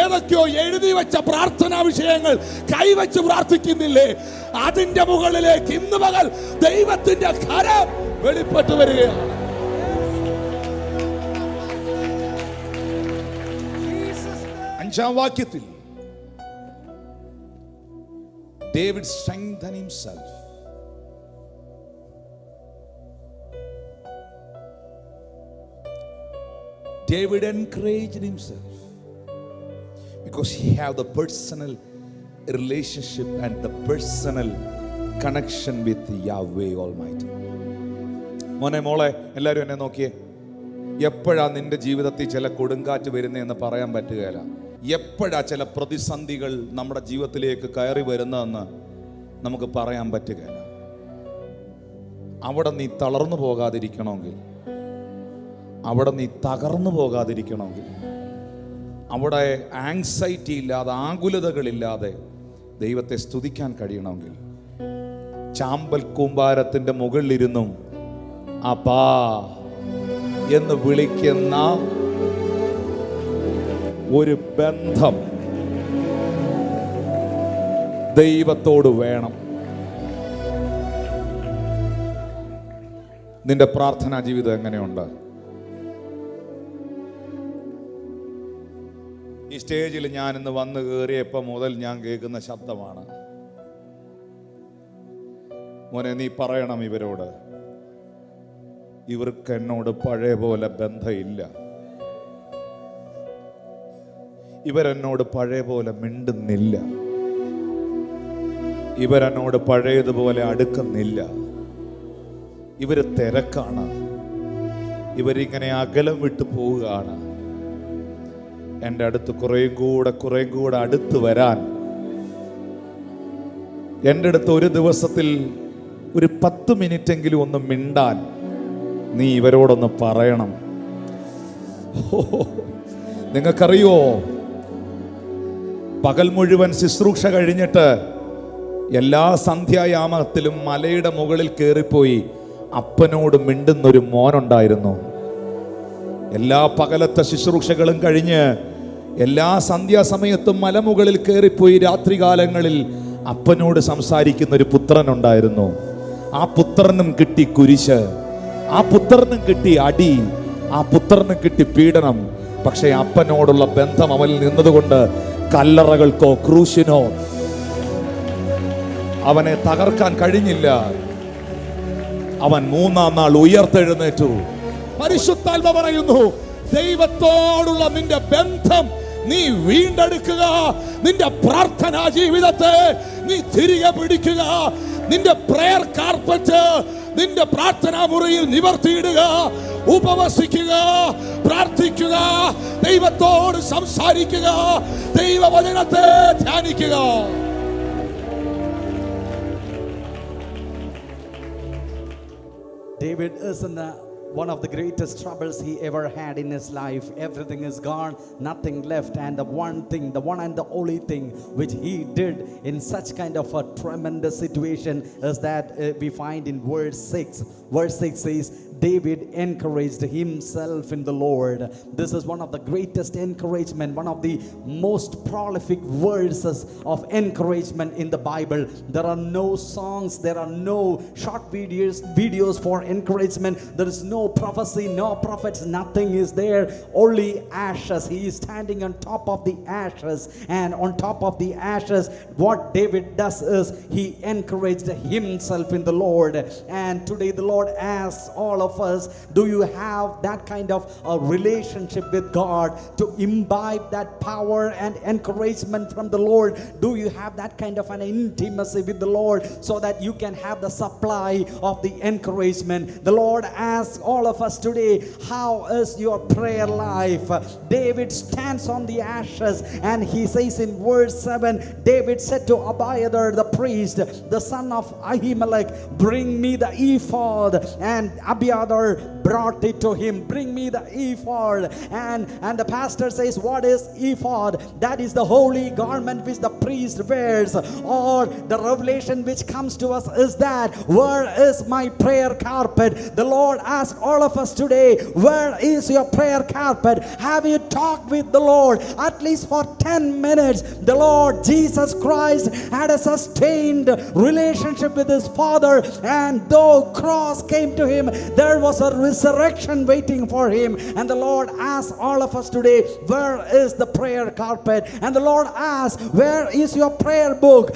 ഏതൊക്കെയോ എഴുതി വെച്ച പ്രാർത്ഥനാ വിഷയങ്ങൾ കൈവച്ച് പ്രാർത്ഥിക്കുന്നില്ലേ? അതിന്റെ മുകളിലേക്ക് ഇന്ന് പകൽ ദൈവത്തിന്റെ കരം വെളിപ്പെട്ടു വരികയാണ്. അഞ്ചാം വാക്യത്തിൽ David strengthened himself. David encouraged himself because he had the personal relationship and the personal connection with Yahweh Almighty. മോനെ മോളെ എല്ലാവരും എന്നെ നോക്കിയേ. എപ്പോഴാ നിന്റെ ജീവിതത്തിൽ ചില കൊടുങ്കാറ്റ് വരുന്നതെന്ന് പറയാൻ പറ്റുകയില്ല. എപ്പോഴാ ചില പ്രതിസന്ധികൾ നമ്മുടെ ജീവിതത്തിലേക്ക് കയറി വരുന്നതെന്ന് നമുക്ക് പറയാൻ പറ്റുകയില്ല. അവിടെ നീ തളർന്നു പോകാതിരിക്കണമെങ്കിൽ, അവിടെ നീ തകർന്നു പോകാതിരിക്കണമെങ്കിൽ, അവിടെ ആങ്സൈറ്റി ഇല്ലാതെ, ആകുലതകളില്ലാതെ ദൈവത്തെ സ്തുതിക്കാൻ കഴിയണമെങ്കിൽ, ചാമ്പൽ കൂമ്പാരത്തിൻ്റെ മുകളിലിരുന്നും അപ്പാ എന്ന് വിളിക്കുന്ന ഒരു ബന്ധം ദൈവത്തോട് വേണം. നിന്റെ പ്രാർത്ഥനാ ജീവിതം എങ്ങനെയുണ്ട്? ഈ സ്റ്റേജിൽ ഞാൻ ഇന്ന് വന്ന് കയറിയപ്പോൾ മുതൽ ഞാൻ കേൾക്കുന്ന ശബ്ദമാണ്, മോനെ നീ പറയണം ഇവരോട്, ഇവർക്ക് എന്നോട് പഴയ പോലെ ബന്ധമില്ല, ഇവരെന്നോട് പഴയ പോലെ മിണ്ടുന്നില്ല, ഇവരെന്നോട് പഴയതുപോലെ അടുക്കുന്നില്ല, ഇവര് തിരക്കാണ്, ഇവരിങ്ങനെ അകലം വിട്ടു പോവുകയാണ്. എൻ്റെ അടുത്ത് കുറേയും കൂടെ അടുത്ത് വരാൻ, എൻ്റെ അടുത്ത് ഒരു ദിവസത്തിൽ ഒരു 10 മിനിറ്റെങ്കിലും ഒന്ന് മിണ്ടാൻ നീ ഇവരോടൊന്ന് പറയണം. നിങ്ങൾക്കറിയോ, പകൽ മുഴുവൻ ശുശ്രൂഷ കഴിഞ്ഞിട്ട് എല്ലാ സന്ധ്യായാമത്തിലും മലയുടെ മുകളിൽ കയറിപ്പോയി അപ്പനോട് മിണ്ടുന്നൊരു മോനുണ്ടായിരുന്നു. എല്ലാ പകലത്തെ ശുശ്രൂഷകളും കഴിഞ്ഞ് എല്ലാ സന്ധ്യാസമയത്തും മലമുകളിൽ കയറിപ്പോയി രാത്രികാലങ്ങളിൽ അപ്പനോട് സംസാരിക്കുന്ന ഒരു പുത്രനുണ്ടായിരുന്നു. ആ പുത്രനും കിട്ടി കുരിശ്, ആ പുത്രനും കിട്ടി അടി, ആ പുത്രനും കിട്ടി പീഡനം. പക്ഷേ അപ്പനോടുള്ള ബന്ധം അവനിൽ നിന്നതുകൊണ്ട് കല്ലറകൾക്കോ ക്രൂശിനോ അവനെ തകർക്കാൻ കഴിഞ്ഞില്ല. അവൻ 3-ാം നാൾ ഉയർത്തെഴുന്നേറ്റു. പരിശുദ്ധാത്മ പറയുന്നു, ദൈവത്തോടുള്ള നിന്റെ ബന്ധം നീ വീണ്ടെടുക്കുക. നിന്റെ പ്രാർത്ഥനാ ജീവിതത്തെ നീ തിരികെ പിടിക്കുക. നിന്റെ പ്രയർ കാർപ്പറ്റ് നിന്റെ പ്രാർത്ഥനാ മുറിയിൽ നിവർത്തിയിടുക. ഉപവസിക്കുക, പ്രാർത്ഥിക്കുക, ദൈവത്തോട് സംസാരിക്കുക, ദൈവവചനത്തെ ധ്യാനിക്കുക. David is in one of the greatest troubles he ever had in his life. Everything is gone, nothing left, and the one and the only thing which he did in such kind of a tremendous situation is that we find in verse 6. Verse 6 says, David encouraged himself in the Lord. This is one of the greatest encouragement, one of the most prolific verses of encouragement in the Bible. There are no songs, there are no short videos for encouragement. There is no prophecy, no prophets, nothing is there, only ashes. He is standing on top of the ashes, and on top of the ashes what David does is he encouraged himself in the Lord. And today the Lord asks all of us, do you have that kind of a relationship with God to imbibe that power and encouragement from the Lord? Do you have that kind of an intimacy with the Lord so that you can have the supply of the encouragement? The Lord asks all of us today, how is your prayer life? David stands on the ashes, and he says in verse 7, David said to Abiathar the priest, the son of Ahimelech, bring me the ephod. And Abiathar brought it to him. Bring me the ephod. And the pastor says, what is ephod? That is the holy garment which the priest wears. Or the revelation which comes to us is that, where is my prayer carpet? The Lord asks all of us today, where is your prayer carpet? Have you talked with the Lord at least for 10 minutes? The Lord Jesus Christ had a sustained relationship with his Father, and though cross came to him, there was a resurrection waiting for him. And the Lord asks all of us today, where is the prayer carpet? And the Lord asks, where is your prayer book?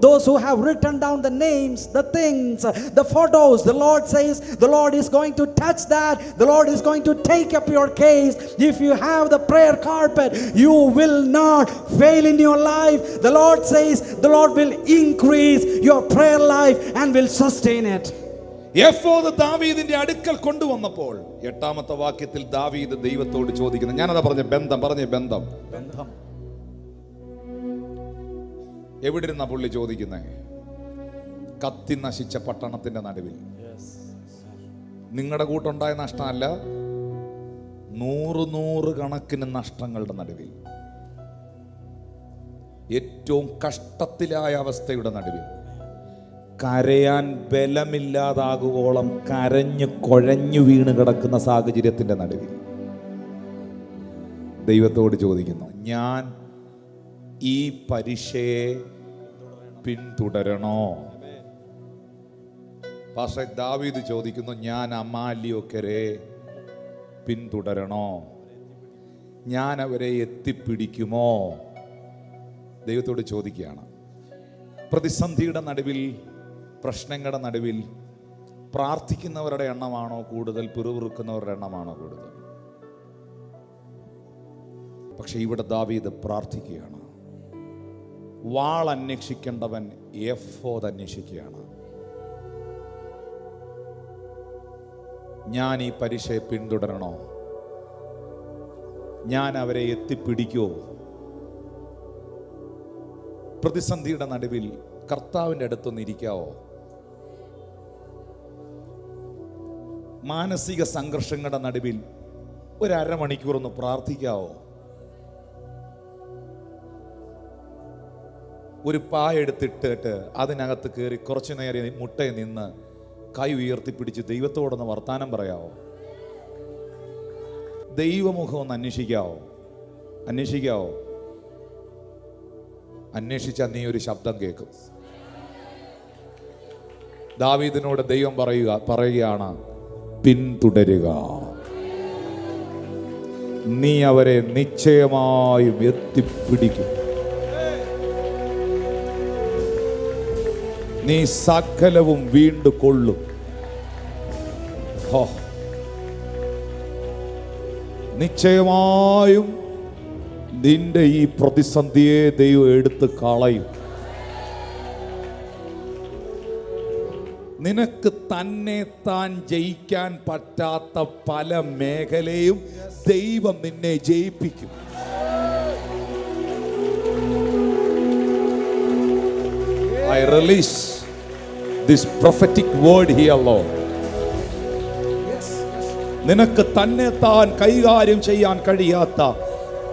Those who have written down the names, the things, the photos, the Lord says the Lord is going to touch that. The Lord is going to take up your case. If you have the prayer carpet, you will not fail in your life. The Lord says the Lord will increase your prayer life and will sustain it. എഫോദ് ദാവീദിന്റെ അടുക്കൽ കൊണ്ടുവന്നപ്പോൾ 8-ാമത്തെ വാക്യത്തിൽ ദാവീദ് ദൈവത്തോട് ചോദിക്കുന്നു. ഞാനതാ പറഞ്ഞ ബന്ധം എവിടെ ഇരുന്നാ പുള്ളി ചോദിക്കുന്നേ? കത്തി നശിച്ച പട്ടണത്തിന്റെ നടുവിൽ. നിങ്ങളുടെ കൂട്ടുണ്ടായ നഷ്ടമല്ല, 100 കണക്കിന് നഷ്ടങ്ങളുടെ നടുവിൽ, ഏറ്റവും കഷ്ടത്തിലായ അവസ്ഥയുടെ നടുവിൽ, കരയാൻ ബലമില്ലാതാകുവോളം കരഞ്ഞു കുഴഞ്ഞു വീണ് കിടക്കുന്ന സാഹചര്യത്തിന്റെ നടുവിൽ ദൈവത്തോട് ചോദിക്കുന്നു, ഞാൻ ഈ പരീക്ഷയെ പിന്തുടരണോ? പക്ഷേ ദാവീദ് ചോദിക്കുന്നു, ഞാൻ അമാല്യക്കരെ പിന്തുടരണോ? ഞാൻ അവരെ എത്തിപ്പിടിക്കുമോ? ദൈവത്തോട് ചോദിക്കുകയാണ്. പ്രതിസന്ധിയുടെ നടുവിൽ, പ്രശ്നങ്ങളുടെ നടുവിൽ പ്രാർത്ഥിക്കുന്നവരുടെ എണ്ണമാണോ കൂടുതൽ, പിറുപിറുക്കുന്നവരുടെ എണ്ണമാണോ കൂടുതൽ? പക്ഷെ ഇവിടെ ദാവീദ് പ്രാർത്ഥിക്കുകയാണ്. വാൾ അന്വേഷിക്കേണ്ടവൻ എഫോദ് അന്വേഷിക്കുകയാണ്. ഞാൻ ഈ പരീക്ഷയെ പിന്തുടരണോ? ഞാൻ അവരെ എത്തിപ്പിടിക്കോ? പ്രതിസന്ധിയുടെ നടുവിൽ കർത്താവിൻ്റെ അടുത്തൊന്ന് ഇരിക്കാവോ? മാനസിക സംഘർഷങ്ങളുടെ നടുവിൽ ഒരു അരമണിക്കൂർ ഒന്ന് പ്രാർത്ഥിക്കാവോ? ഒരു പായ എടുത്തിട്ടിട്ട് അതിനകത്ത് കയറി കുറച്ചു നേരം മുട്ടയിൽ നിന്ന് കൈ ഉയർത്തിപ്പിടിച്ച് ദൈവത്തോടൊന്ന് വർത്താനം പറയാവോ? ദൈവമുഖം ഒന്ന് അന്വേഷിക്കാവോ? അന്വേഷിച്ചാൽ നീ ഒരു ശബ്ദം കേൾക്കും. ദാവീദിനോട് ദൈവം പറയുകയാണ്, പിന്തുടരുക, നീ അവരെ നിശ്ചയമായും എത്തിപ്പിടിക്കും. നീ സകലവും വീണ്ടു കൊള്ളും. നിശ്ചയമായും നിന്റെ ഈ പ്രതിസന്ധിയെ ദൈവം എടുത്ത് കളയും. നിനക്ക് തന്നെ താൻ ജയിക്കാൻ പറ്റാത്ത പല മേഖലയും ദൈവം നിന്നെ ജയിപ്പിക്കും. I release this prophetic word here, Lord. നിനക്ക് തന്നെ താൻ കൈകാര്യം ചെയ്യാൻ കഴിയാത്ത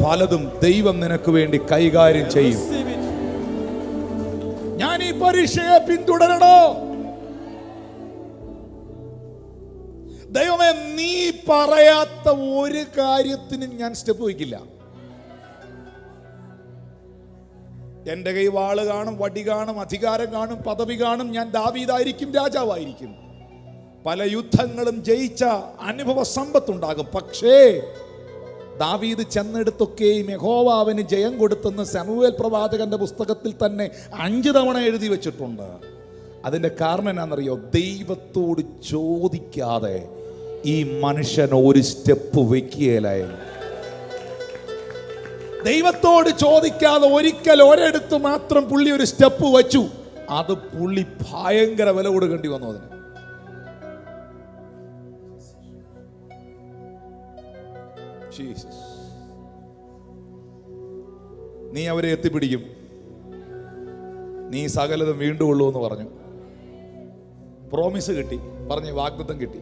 പലതും ദൈവം നിനക്ക് വേണ്ടി കൈകാര്യം ചെയ്യും. ഞാൻ ഈ പരീക്ഷയെ പിന്തുടരണോ? ദൈവമേ, നീ പറയാത്ത ഒരു കാര്യത്തിനും ഞാൻ സ്റ്റെപ്പ് വയ്ക്കില്ല. എൻ്റെ കൈ വാള് കാണും, വടി കാണും, അധികാരം കാണും, പദവി കാണും, ഞാൻ ദാവീദായിരിക്കും, രാജാവായിരിക്കും, പല യുദ്ധങ്ങളും ജയിച്ച അനുഭവ സമ്പത്തുണ്ടാകും. പക്ഷേ ദാവീദ് ചെന്നെടുത്തൊക്കെയും യഹോവ അവന് ജയം കൊടുത്തെന്ന് ശമൂവേൽ പ്രവാചകന്റെ പുസ്തകത്തിൽ തന്നെ 5 തവണ എഴുതി വെച്ചിട്ടുണ്ട്. അതിൻ്റെ കാരണം എന്നാണെന്നറിയോ? ദൈവത്തോട് ചോദിക്കാതെ ഈ മനുഷ്യൻ ഒരു സ്റ്റെപ്പ് വെക്കുകയില്ലായിരുന്നു. ദൈവത്തോട് ചോദിക്കാതെ ഒരിടത്ത് മാത്രം പുള്ളി ഒരു സ്റ്റെപ്പ് വെച്ചു. അത് പുള്ളി ഭയങ്കര വില കൊടുക്കേണ്ടി വന്നു അതിന്. നീ അവരെ എത്തിപ്പിടിക്കും, നീ സകലതും വീണ്ടുകൊള്ളൂ എന്ന് പറഞ്ഞു. പ്രോമിസ് കിട്ടി, പറഞ്ഞ് വാഗ്ദത്തം കിട്ടി,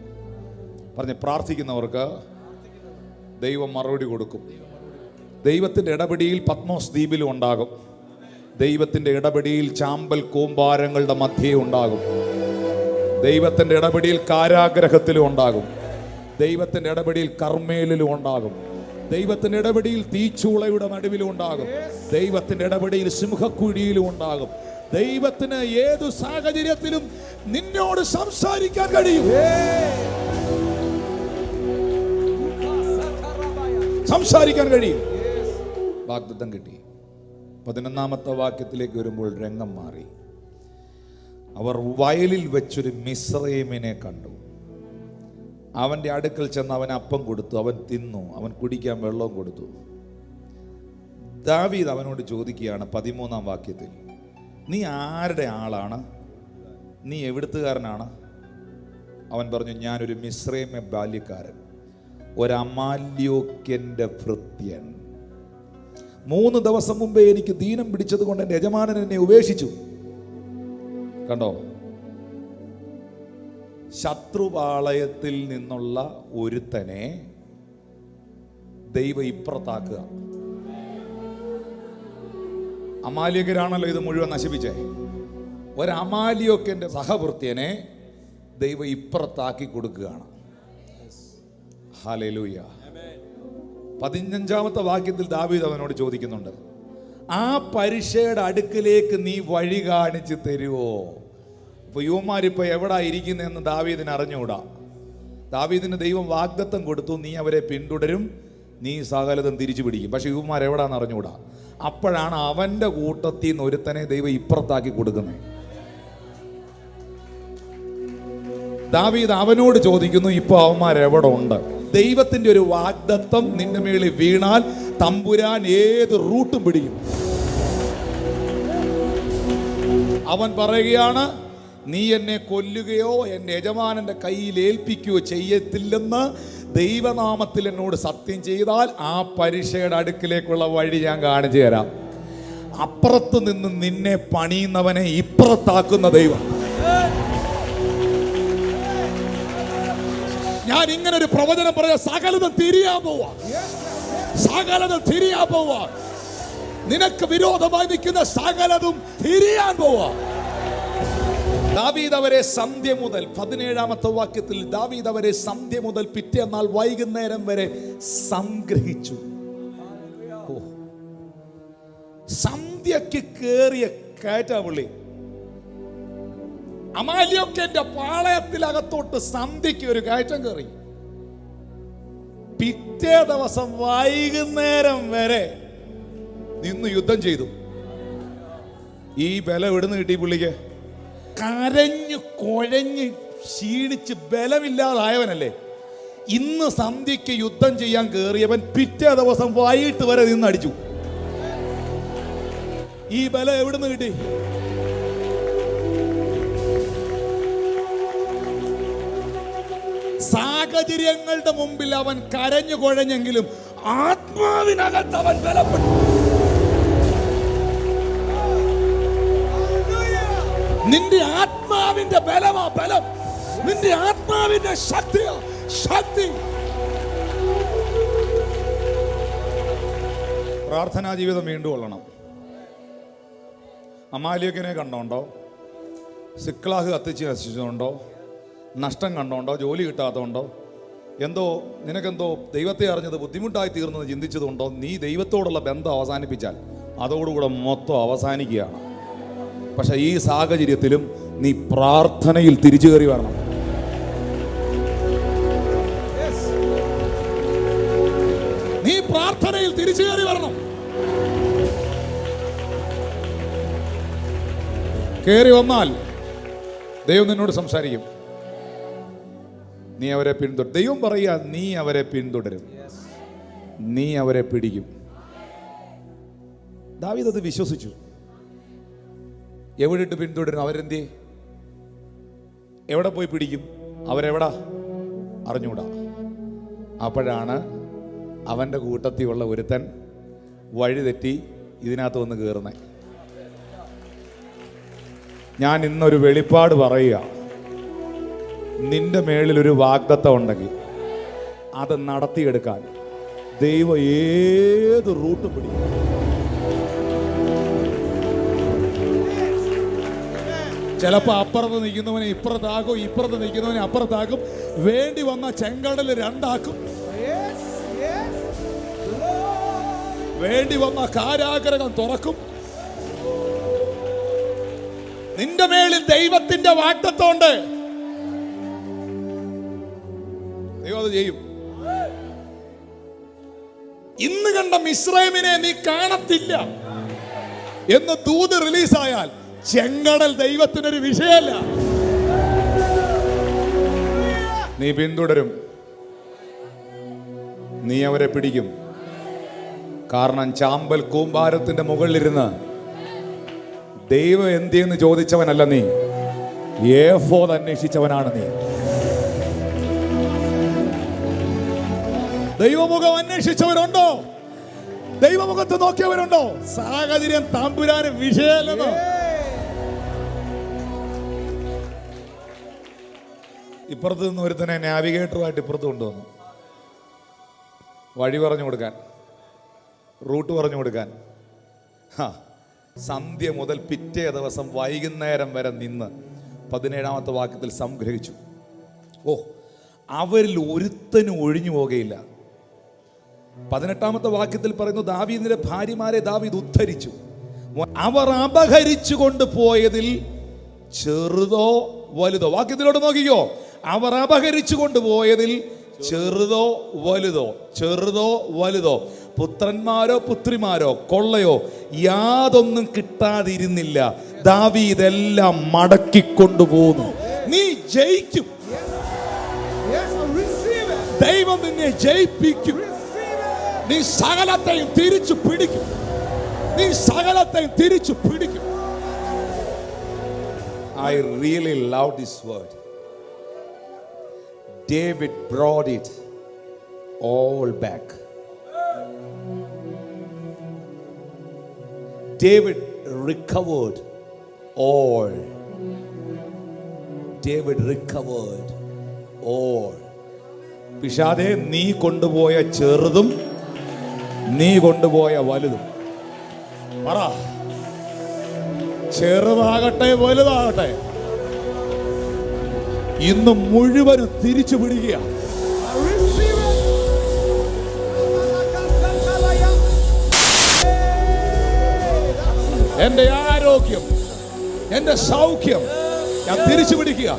പറഞ്ഞ് പ്രാർത്ഥിക്കുന്നവർക്ക് ദൈവം മറുപടി കൊടുക്കും. ദൈവത്തിൻ്റെ ഇടപെടിയിൽ പത്മോസ് ദ്വീപിലും ഉണ്ടാകും. ദൈവത്തിൻ്റെ ഇടപെടിയിൽ ചാമ്പൽ കൂമ്പാരങ്ങളുടെ മധ്യേ ഉണ്ടാകും. ദൈവത്തിൻ്റെ ഇടപെടിയിൽ കാരാഗ്രഹത്തിലും ഉണ്ടാകും. ദൈവത്തിൻ്റെ ഇടപെടിയിൽ കർമ്മേലിലും ഉണ്ടാകും. ദൈവത്തിൻ്റെ ഇടപെടിയിൽ തീച്ചൂളയുടെ നടുവിലും ഉണ്ടാകും. ദൈവത്തിൻ്റെ ഇടപെടിയിൽ സിംഹക്കുഴിയിലും ഉണ്ടാകും. ദൈവത്തിന് ഏതു സാഹചര്യത്തിലും നിന്നോട് സംസാരിക്കാൻ കഴിയും. സംസാരിക്കാൻ കഴിയും. വാഗ്ദത്തം കിട്ടി. 11-ാമത്തെ വാക്യത്തിലേക്ക് വരുമ്പോൾ രംഗം മാറി. അവർ വയലിൽ വെച്ചൊരു മിസ്രയീമിനെ കണ്ടു. അവൻ്റെ അടുക്കൽ ചെന്ന് അവൻ അപ്പം കൊടുത്തു. അവൻ തിന്നു. അവൻ കുടിക്കാൻ വെള്ളവും കൊടുത്തു. ദാവീദ് അവനോട് ചോദിക്കുകയാണ് 13-ാം വാക്യത്തിൽ, നീ ആരുടെ ആളാണ്? നീ എവിടുത്തുകാരനാണ്? അവൻ പറഞ്ഞു, ഞാനൊരു മിസ്രൈമ്യ ബാല്യക്കാരൻ, ഒരമാല്യോക്യന്റെ ഭൃത്യൻ. 3 ദിവസം മുമ്പേ എനിക്ക് ദീനം പിടിച്ചത് കൊണ്ട് എൻ്റെ യജമാനൻ എന്നെ ഉപേക്ഷിച്ചു. കണ്ടോ, ശത്രുപാളയത്തിൽ നിന്നുള്ള ഒരുത്തനെ ദൈവം ഇപ്പുറത്താക്കുക. അമാലിയകരാണല്ലോ ഇത് മുഴുവൻ നശിപ്പിച്ചേ. ഒരമാലിയോക്കൻ്റെ സഹഭൃത്യനെ ദൈവം ഇപ്പുറത്താക്കി കൊടുക്കുകയാണ്. ഹല്ലേലൂയ. 15-ാമത്തെ വാക്യത്തിൽ ദാവീദ് അവനോട് ചോദിക്കുന്നുണ്ട്, ആ പരിശയുടെ അടുക്കിലേക്ക് നീ വഴി കാണിച്ചു തരുവോ? ഇപ്പൊ യുവമാരിപ്പോ എവിടാ ഇരിക്കുന്നതെന്ന് ദാവീദിന് അറിഞ്ഞുകൂടാ. ദാവീദിന് ദൈവം വാഗ്ദത്തം കൊടുത്തു, നീ അവരെ പിന്തുടരും, നീ സകലതും തിരിച്ചു പിടിക്കും. പക്ഷെ യുവമാർ എവിടാന്ന് അറിഞ്ഞുകൂടാ. അപ്പോഴാണ് അവന്റെ കൂട്ടത്തിൽ നിന്ന് ഒരുത്തനെ ദൈവം ഇപ്പുറത്താക്കി കൊടുക്കുന്നത്. ദാവീദ് അവനോട് ചോദിക്കുന്നു, ഇപ്പൊ അവന്മാർ എവിടെ ഉണ്ട്? ദൈവത്തിന്റെ ഒരു വാഗ്ദത്തം നിന്റെ മേളിൽ വീണാൽ തമ്പുരാൻ ഏത് റൂട്ടും പിടിക്കും. അവൻ പറയുകയാണ്, നീ എന്നെ കൊല്ലുകയോ എൻ്റെ യജമാനന്റെ കയ്യിൽ ഏൽപ്പിക്കുകയോ ചെയ്യത്തില്ലെന്ന് ദൈവനാമത്തിൽ എന്നോട് സത്യം ചെയ്താൽ ആ പരിശയുടെ അടുക്കിലേക്കുള്ള വഴി ഞാൻ കാണിച്ചു തരാം. അപ്പുറത്ത് നിന്ന് നിന്നെ പണിയുന്നവനെ ഇപ്പുറത്താക്കുന്ന ദൈവം. ഞാൻ ഇങ്ങനെ ഒരു പ്രവചനം പറയാ, സകലതും തിരിയാൻ പോവാ. സകലതും തിരിയാൻ പോവാ. നിനക്ക് വിരോധമായി നിൽക്കുന്ന സകലതും തിരിയാൻ പോവാ. ദാവീദ് അവരെ സന്ധ്യ മുതൽ 17-ാമത്തെ വാക്യത്തിൽ ദാവീദ് അവരെ സന്ധ്യ മുതൽ പിറ്റേന്നാൾ വൈകുന്നേരം വരെ സംഗ്രഹിച്ചു. സന്ധ്യക്ക് കേറിയ കയറ്റവിളി. അമാല്യോക്യന്റെ പാളയത്തിലകത്തോട്ട് സന്ധ്യക്ക് ഒരു കയറ്റം കയറി. പിറ്റേ ദിവസം വൈകുന്നേരം വരെ നിന്ന് യുദ്ധം ചെയ്തു. ഈ ബലം എവിടുന്ന് കിട്ടി പുള്ളിക്ക്? കരഞ്ഞു കുഴഞ്ഞ് ക്ഷീണിച്ച് ബലമില്ലാതായവനല്ലേ. ഇന്ന് സന്ധ്യക്ക് യുദ്ധം ചെയ്യാൻ കയറിയവൻ പിറ്റേ ദിവസം വൈകിട്ട് വരെ നിന്നടിച്ചു. ഈ ബലം എവിടുന്ന് കിട്ടി? സാഹചര്യങ്ങളുടെ മുമ്പിൽ അവൻ കരഞ്ഞു കുഴഞ്ഞെങ്കിലും ആത്മാവിനകത്ത് അവൻ ബലപ്പെട്ടു. നിന്റെ ആത്മാവിന്റെ ബലമാ ബലം. നിന്റെ ആത്മാവിന്റെ ശക്തിയാ ശക്തി. പ്രാർത്ഥനാ ജീവിതം വീണ്ടും കൊള്ളണം. അമാലിയക്കിനെ കണ്ടോണ്ടോ? സിക്ലാഹ് കത്തിച്ച് നശിച്ചതുകൊണ്ടോ? നഷ്ടം കണ്ടോണ്ടോ? ജോലി കിട്ടാത്തതുകൊണ്ടോ? എന്തോ നിനക്കെന്തോ ദൈവത്തെ അറിഞ്ഞത് ബുദ്ധിമുട്ടായി തീർന്നത് ചിന്തിച്ചതുകൊണ്ടോ? നീ ദൈവത്തോടുള്ള ബന്ധം അവസാനിപ്പിച്ചാൽ അതോടുകൂടെ മൊത്തം അവസാനിക്കുകയാണ്. പക്ഷെ ഈ സാഹചര്യത്തിലും നീ പ്രാർത്ഥനയിൽ തിരിച്ചു കയറി വരണം. നീ പ്രാർത്ഥനയിൽ തിരിച്ചു കയറി വരണം. കയറി വന്നാൽ ദൈവം നിന്നോട് സംസാരിക്കും. നീ അവരെ പിന്തുടരും. ദൈവം പറയുക, നീ അവരെ പിന്തുടരും, നീ അവരെ പിടിക്കും. ദാവീദ് അത് വിശ്വസിച്ചു. എവിടെ ഇട്ട് പിന്തുടരും? അവരെന്തേ? എവിടെ പോയി പിടിക്കും? അവരെവിടാ? അറിഞ്ഞൂടാ. അപ്പോഴാണ് അവൻ്റെ കൂട്ടത്തിലുള്ള ഒരുത്തൻ വഴിതെറ്റി ഇതിനകത്ത് വന്ന് കയറുന്നത്. ഞാൻ ഇന്നൊരു വെളിപ്പാട് പറയുക, നിന്റെ മേളിലൊരു വാഗ്ദത്തം ഉണ്ടെങ്കിൽ അത് നടത്തിയെടുക്കാൻ ദൈവം ഏത് റൂട്ട് പിടിക്കും. ചിലപ്പോൾ അപ്പുറത്ത് നിൽക്കുന്നവനെ ഇപ്പുറത്താക്കും, ഇപ്പുറത്ത് നിൽക്കുന്നവനെ അപ്പുറത്താക്കും. വേണ്ടി വന്ന ചെങ്കടൽ രണ്ടാക്കും. വേണ്ടി വന്ന കാരാഗ്രഹം തുറക്കും. നിന്റെ മേളിൽ ദൈവത്തിന്റെ വാഗ്ദത്തമുണ്ട്. ദൈവം അത് ചെയ്യും. ഇന്ന് കണ്ട മിസ്രൈമിനെ നീ കാണത്തില്ല എന്ന് ദൂത് റിലീസായാൽ ചെങ്കടൽ ദൈവത്തിനൊരു വിഷയമല്ല. നീ പിന്തുടരും, നീ അവരെ പിടിക്കും. കാരണം ചാമ്പൽ കൂമ്പാരത്തിന്റെ മുകളിലിരുന്ന് ദൈവം എന്തെന്ന് ചോദിച്ചവനല്ല നീ, ഏഫോദ് അന്വേഷിച്ചവനാണ് നീ. ദൈവമുഖം അന്വേഷിച്ചവരുണ്ടോ? ദൈവമുഖത്ത് നോക്കിയവരുണ്ടോ? സാഹചര്യം തമ്പുരാന് വിഷയമല്ലെന്ന്. ഇപ്പുറത്ത് നിന്ന് ഒരുത്തനെ നാവിഗേറ്ററുമായിട്ട് ഇപ്പുറത്ത് കൊണ്ടുവന്നു, വഴി പറഞ്ഞു കൊടുക്കാൻ, റൂട്ട് പറഞ്ഞു കൊടുക്കാൻ. സന്ധ്യ മുതൽ പിറ്റേ ദിവസം വൈകുന്നേരം വരെ നിന്ന് 17-ാമത്തെ വാക്യത്തിൽ സംഗ്രഹിച്ചു. ഓ, അവരിൽ ഒരുത്തനും ഒഴിഞ്ഞു പോകുകയില്ല. 18-ാമത്തെ വാക്യത്തിൽ പറയുന്നു, ദാവീദിന്റെ ഭാര്യമാരെ ദാവീദ് ഉദ്ധരിച്ചു. അവർ അപഹരിച്ചു കൊണ്ടുപോയതിൽ ചെറുതോ വലുതോ, വാക്യത്തിലോട്ട് നോക്കിക്കോ, അവർ അപഹരിച്ചു കൊണ്ടുപോയതിൽ ചെറുതോ വലുതോ, ചെറുതോ വലുതോ, പുത്രന്മാരോ പുത്രിമാരോ കൊള്ളയോ യാതൊന്നും കിട്ടാതിരുന്നില്ല. ദാവീദെല്ലാം മടക്കിക്കൊണ്ടുപോകുന്നു. നീ ജയിക്കും, ദൈവം നിന്നെ ജയിപ്പിക്കും. നീ സകലത്തെയും തിരിച്ചു പിടിക്കും, നീ സകലത്തെയും തിരിച്ചു പിടിക്കും. I really love this word. David brought it all back. David recovered all. David recovered all. പിശാദേ, നീ കൊണ്ടുപോയ ചെറുതും നീ കൊണ്ടുപോയ വലുതും. പറ, ചെറുതാകട്ടെ വലുതാകട്ടെ, ഇന്ന് മുഴുവനും തിരിച്ചു പിടിക്കുക. എന്റെ ആരോഗ്യം, എന്റെ സൗഖ്യം ഞാൻ തിരിച്ചു പിടിക്കുക.